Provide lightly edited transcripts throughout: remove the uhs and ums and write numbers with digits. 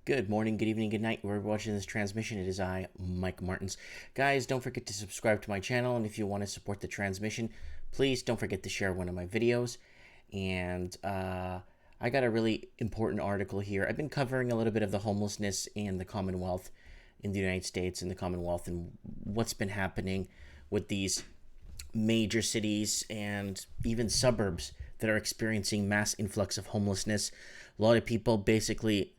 Good morning, good evening, good night. Whoever watching this transmission, it is I, Mike Martins. Guys, don't forget to subscribe to my channel, and if you want to support the transmission, please don't forget to share one of my videos. And I got a really important article here. I've been covering a little bit of the homelessness in the Commonwealth, in the United States, and the Commonwealth, and what's been happening with these major cities and even suburbs that are experiencing mass influx of homelessness. A lot of people basically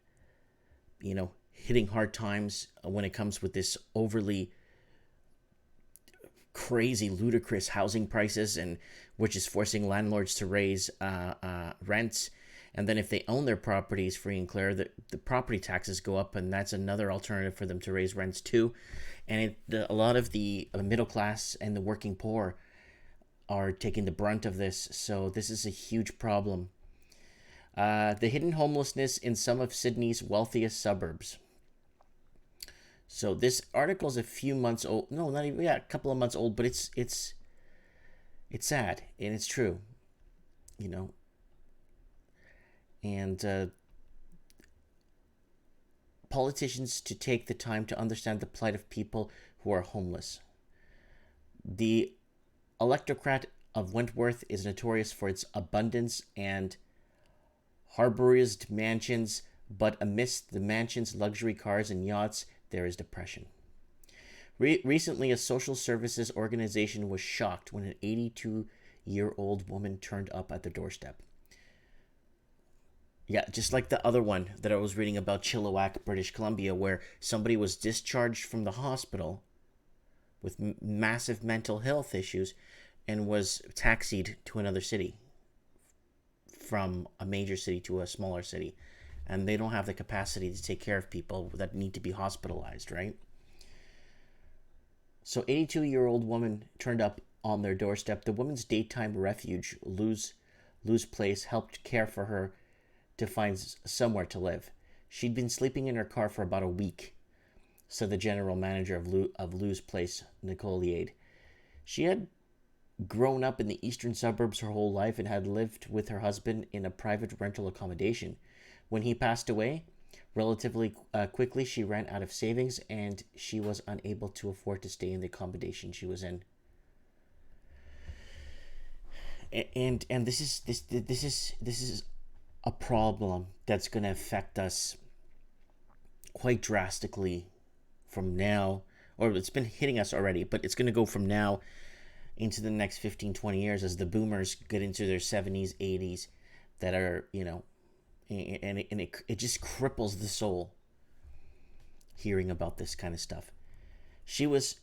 hitting hard times when it comes with this overly crazy, ludicrous housing prices, and which is forcing landlords to raise rents. And then if they own their properties free and clear, the property taxes go up, and that's another alternative for them to raise rents too. And a lot of the middle class and the working poor are taking the brunt of this. So this is a huge problem. The hidden homelessness in some of Sydney's wealthiest suburbs. So this article is a few months old. No, not even, a couple of months old, but it's sad and it's true, And politicians to take the time to understand the plight of people who are homeless. The electorate of Wentworth is notorious for its abundance and harbourside mansions, but amidst the mansions, luxury cars, and yachts, there is depression. Recently, a social services organization was shocked when an 82-year-old woman turned up at the doorstep. Yeah, just like the other one that I was reading about, Chilliwack, British Columbia, where somebody was discharged from the hospital with massive mental health issues and was taxied to another city, from a major city to a smaller city, and they don't have the capacity to take care of people that need to be hospitalized, right? So 82-year-old woman turned up on their doorstep. The woman's daytime refuge, Lou's Place, helped care for her to find somewhere to live. She'd been sleeping in her car for about a week, said the general manager of Lou's Place, Nicole Yade. She had grown up in the eastern suburbs her whole life and had lived with her husband in a private rental accommodation. When he passed away, relatively quickly, she ran out of savings and she was unable to afford to stay in the accommodation she was in. And this is a problem that's going to affect us quite drastically from now, or it's been hitting us already, but it's going to go from now into the next 15-20 years as the boomers get into their 70s, 80s, that are, and it just cripples the soul hearing about this kind of stuff. She was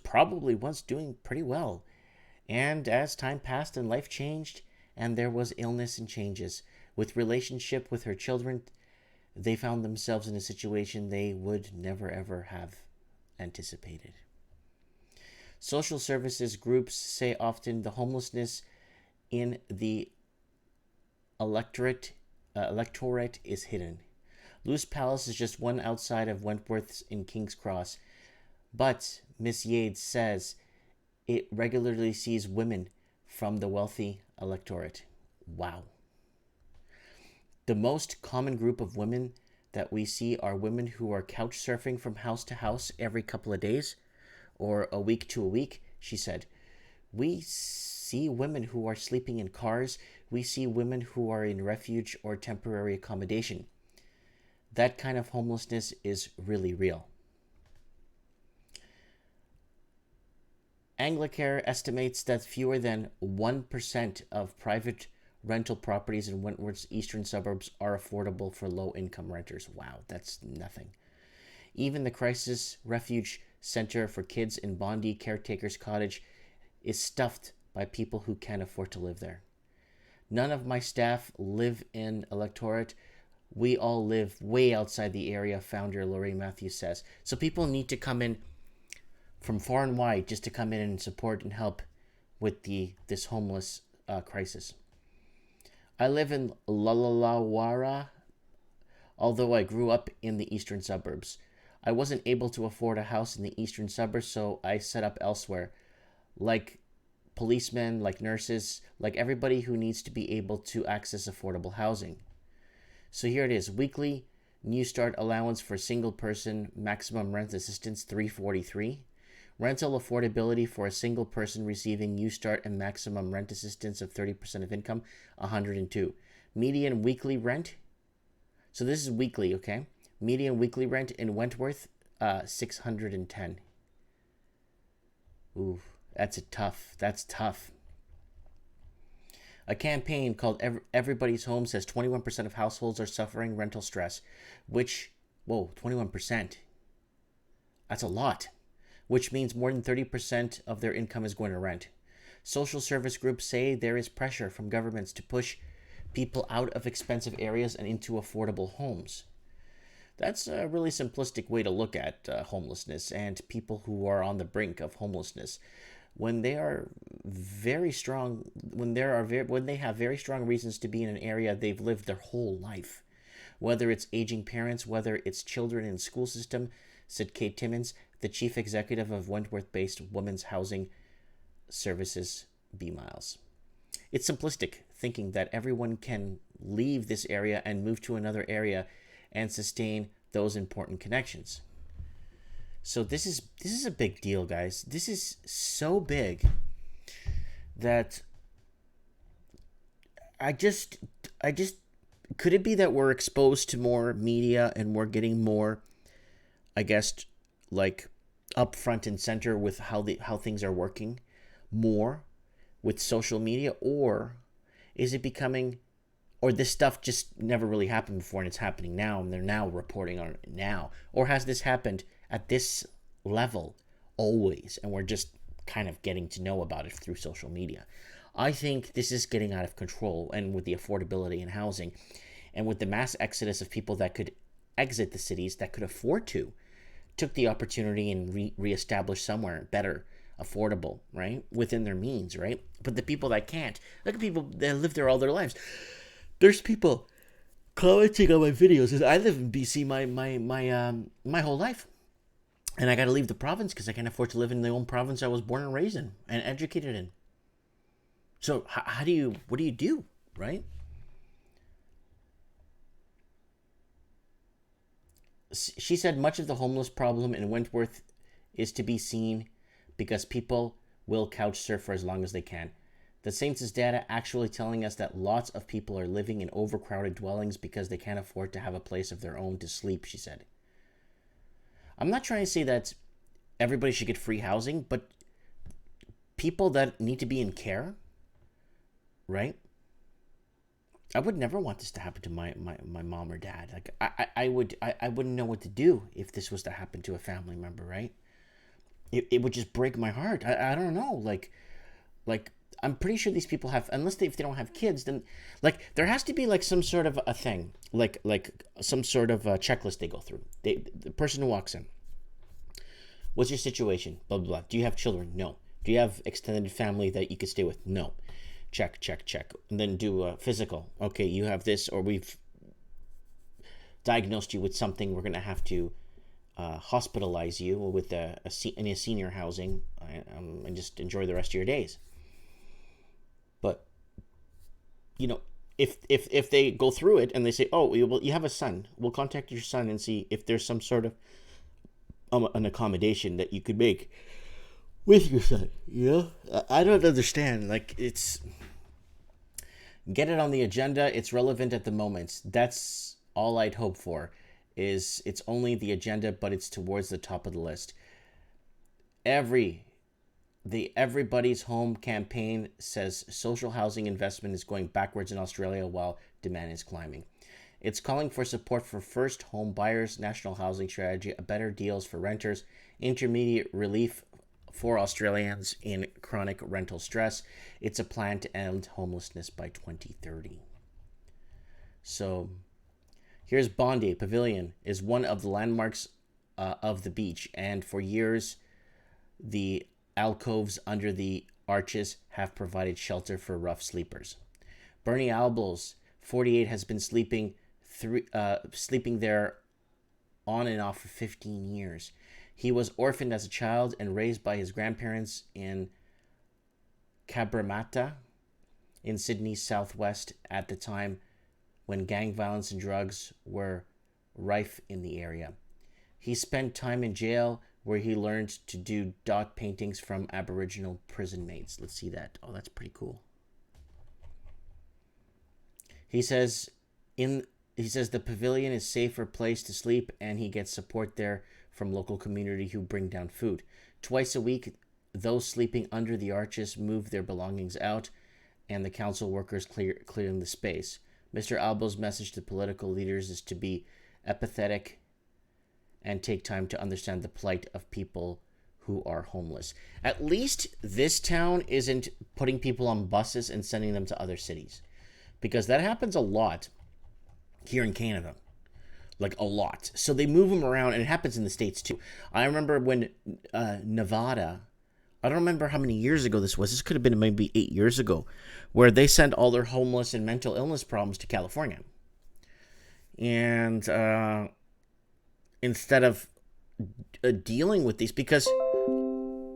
probably once doing pretty well, and as time passed and life changed and there was illness and changes with relationship with her children, they found themselves in a situation they would never ever have anticipated. Social services groups say often the homelessness in the electorate is hidden. Lou's Palace is just one outside of Wentworth in King's Cross, but Miss Yade says it regularly sees women from the wealthy electorate. Wow. The most common group of women that we see are women who are couch surfing from house to house every couple of days, or a week to a week, she said. We see women who are sleeping in cars. We see women who are in refuge or temporary accommodation. That kind of homelessness is really real. Anglicare estimates that fewer than 1% of private rental properties in Wentworth's eastern suburbs are affordable for low-income renters. Wow, that's nothing. Even the Crisis Refuge Center for Kids in Bondi Caretaker's Cottage is stuffed by people who can't afford to live there. None of my staff live in electorate. We all live way outside the area, founder Lori Matthews says. So people need to come in from far and wide just to come in and support and help with this homeless crisis. I live in Lalawara, although I grew up in the eastern suburbs. I wasn't able to afford a house in the eastern suburbs, so I set up elsewhere. Like policemen, like nurses, like everybody who needs to be able to access affordable housing. So here it is. Weekly New Start allowance for single person maximum rent assistance 343. Rental affordability for a single person receiving New Start and maximum rent assistance of 30% of income 102. Median weekly rent. So this is weekly, okay? Median weekly rent in Wentworth 610. Ooh, that's tough. A campaign called Everybody's Home says 21% of households are suffering rental stress, which, 21%. That's a lot, which means more than 30% of their income is going to rent. Social service groups say there is pressure from governments to push people out of expensive areas and into affordable homes. That's a really simplistic way to look at homelessness and people who are on the brink of homelessness. When they are very strong, when they have very strong reasons to be in an area they've lived their whole life, whether it's aging parents, whether it's children in the school system, said Kate Timmons, the chief executive of Wentworth-based Women's Housing Services B Miles. It's simplistic thinking that everyone can leave this area and move to another area and sustain those important connections. So this is a big deal, guys. This is so big that I just could it be that we're exposed to more media and we're getting more, I guess, like up front and center with how things are working more with social media, or is it becoming, or this stuff just never really happened before and it's happening now and they're now reporting on it now, or has this happened at this level always and we're just kind of getting to know about it through social media? I think this is getting out of control, and with the affordability in housing and with the mass exodus of people that could exit the cities, that could afford to, took the opportunity and reestablish somewhere better, affordable, right, within their means, right? But the people that can't, look at people that live there all their lives. There's people commenting on my videos. I live in BC my whole life, and I got to leave the province because I can't afford to live in the own province I was born and raised in and educated in. So what do you do, right? She said much of the homeless problem in Wentworth is to be seen because people will couch surf for as long as they can. The census data actually telling us that lots of people are living in overcrowded dwellings because they can't afford to have a place of their own to sleep, she said. I'm not trying to say that everybody should get free housing, but people that need to be in care, right? I would never want this to happen to my mom or dad. Like I wouldn't know what to do if this was to happen to a family member, right? It would just break my heart. I don't know. Like I'm pretty sure these people have, if they don't have kids, then like there has to be like some sort of a thing, like some sort of a checklist they go through. The person who walks in, what's your situation? Blah blah blah. Do you have children? No. Do you have extended family that you could stay with? No. Check. And then do a physical. Okay, you have this, or we've diagnosed you with something. We're gonna have to hospitalize you with in a senior housing, and just enjoy the rest of your days. But if they go through it and they say, oh, well, you have a son, we'll contact your son and see if there's some sort of an accommodation that you could make with your son. I don't understand. Like, get it on the agenda. It's relevant at the moment. That's all I'd hope for. Is it's only the agenda, but it's towards the top of the list. The Everybody's Home campaign says social housing investment is going backwards in Australia while demand is climbing. It's calling for support for first home buyers, national housing strategy, better deals for renters, intermediate relief for Australians in chronic rental stress. It's a plan to end homelessness by 2030. So here's Bondi Pavilion is one of the landmarks of the beach, and for years the alcoves under the arches have provided shelter for rough sleepers. Bernie Albles, 48, has been sleeping there on and off for 15 years. He was orphaned as a child and raised by his grandparents in Cabramatta in Sydney's southwest at the time when gang violence and drugs were rife in the area. He spent time in jail where he learned to do dot paintings from Aboriginal prison mates. Let's see that. Oh, that's pretty cool. He says the pavilion is a safer place to sleep, and he gets support there from local community who bring down food. Twice a week, those sleeping under the arches move their belongings out, and the council workers clearing the space. Mr. Albo's message to political leaders is to be empathetic and take time to understand the plight of people who are homeless. At least this town isn't putting people on buses and sending them to other cities, because that happens a lot here in Canada. Like, a lot. So they move them around, and it happens in the States too. I remember when Nevada, I don't remember how many years ago this was. This could have been maybe 8 years ago, where they sent all their homeless and mental illness problems to California. And instead of dealing with these, because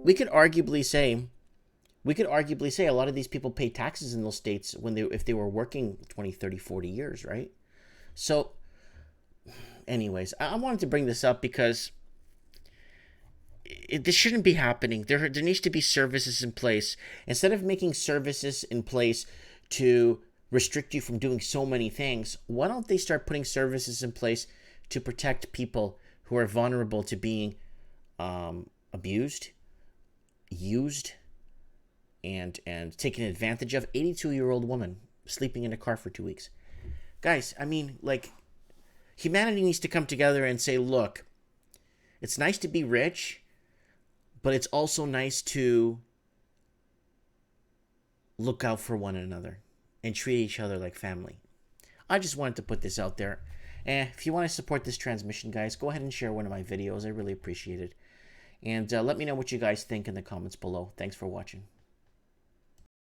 we could arguably say a lot of these people pay taxes in those states if they were working 20, 30, 40 years, right? So anyways, I wanted to bring this up because this shouldn't be happening. There needs to be services in place. Instead of making services in place to restrict you from doing so many things, why don't they start putting services in place to protect people who are vulnerable to being abused, used, and taken advantage of? 82-year-old woman sleeping in a car for 2 weeks. Guys, I mean, like, humanity needs to come together and say, look, it's nice to be rich, but it's also nice to look out for one another and treat each other like family. I just wanted to put this out there. And if you want to support this transmission, guys, go ahead and share one of my videos. I really appreciate it. And let me know what you guys think in the comments below. Thanks for watching.